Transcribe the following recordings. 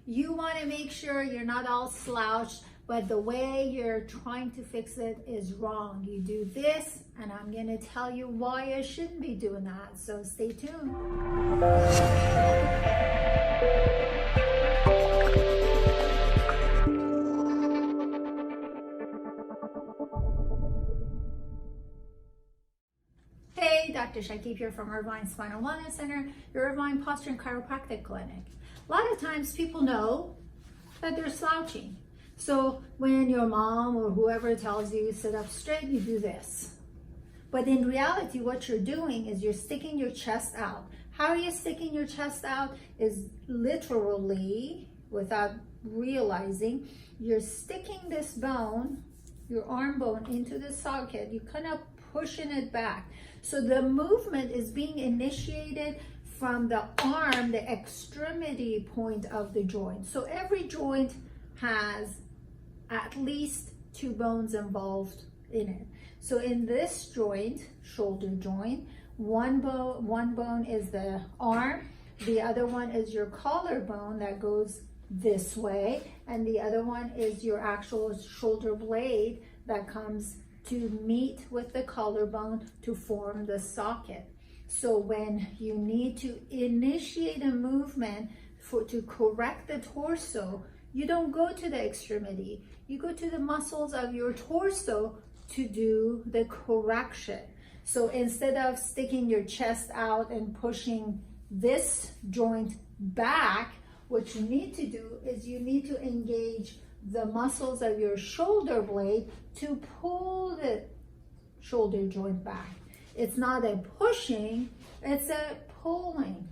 You want to make sure you're not all slouched, but the way you're trying to fix it is wrong. You do this, and I'm going to tell you why I shouldn't be doing that. So stay tuned. Hey, Dr. Shakib here from Irvine Spinal Wellness Center, your Irvine Posture and Chiropractic Clinic. A lot of times people know that they're slouching. So when your mom or whoever tells you sit up straight, you do this. But in reality, what you're doing is you're sticking your chest out. How are you sticking your chest out? Is literally, without realizing, you're sticking this bone, your arm bone, into the socket. You're kind of pushing it back. So the movement is being initiated from the arm, the extremity point of the joint. So every joint has at least 2 bones involved in it. So in this joint, shoulder joint, one bone is the arm, the other one is your collarbone that goes this way, and the other one is your actual shoulder blade that comes to meet with the collarbone to form the socket. So when you need to initiate a movement to correct the torso, you don't go to the extremity. You go to the muscles of your torso to do the correction. So instead of sticking your chest out and pushing this joint back, what you need to do is you need to engage the muscles of your shoulder blade to pull the shoulder joint back. It's not a pushing, it's a pulling.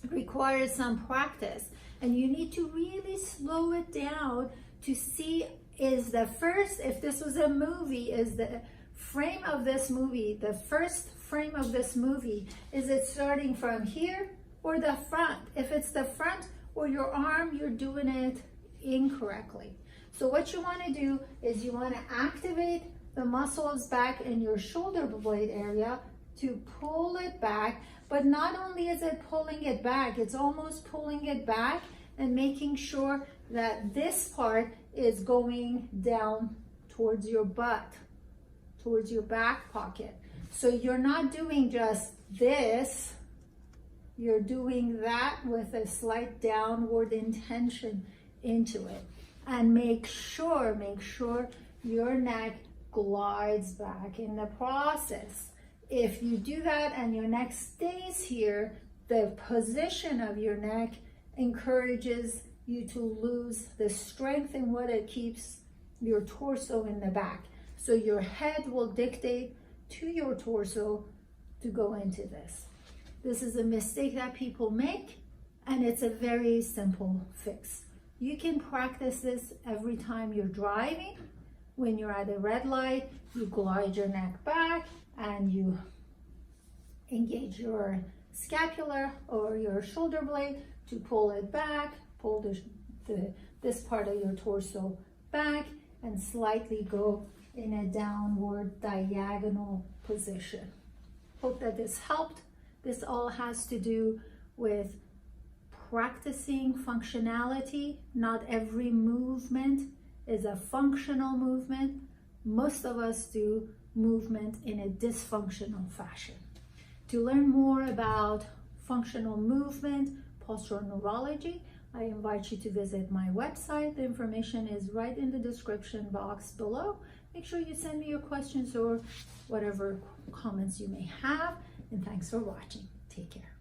It requires some practice, and you need to really slow it down to see, is the first, if this was a movie, is the frame of this movie, the first frame of this movie, is it starting from here or the front? If it's the front or your arm, you're doing it incorrectly. So what you want to do is you want to activate the muscles back in your shoulder blade area to pull it back. But not only is it pulling it back, it's almost pulling it back and making sure that this part is going down towards your butt, towards your back pocket. So you're not doing just this, you're doing that with a slight downward intention into it. And make sure your neck glides back in the process. If you do that and your neck stays here, the position of your neck encourages you to lose the strength in what it keeps your torso in the back. So your head will dictate to your torso to go into this. This is a mistake that people make, and it's a very simple fix. You can practice this every time you're driving. When you're at a red light, you glide your neck back and you engage your scapula or your shoulder blade to pull it back, pull this part of your torso back, and slightly go in a downward diagonal position. Hope that this helped. This all has to do with practicing functionality. Not every movement is a functional movement. Most of us do movement in a dysfunctional fashion. To learn more about functional movement, postural neurology, I invite you to visit my website. The information is right in the description box below. Make sure you send me your questions or whatever comments you may have. And thanks for watching. Take care.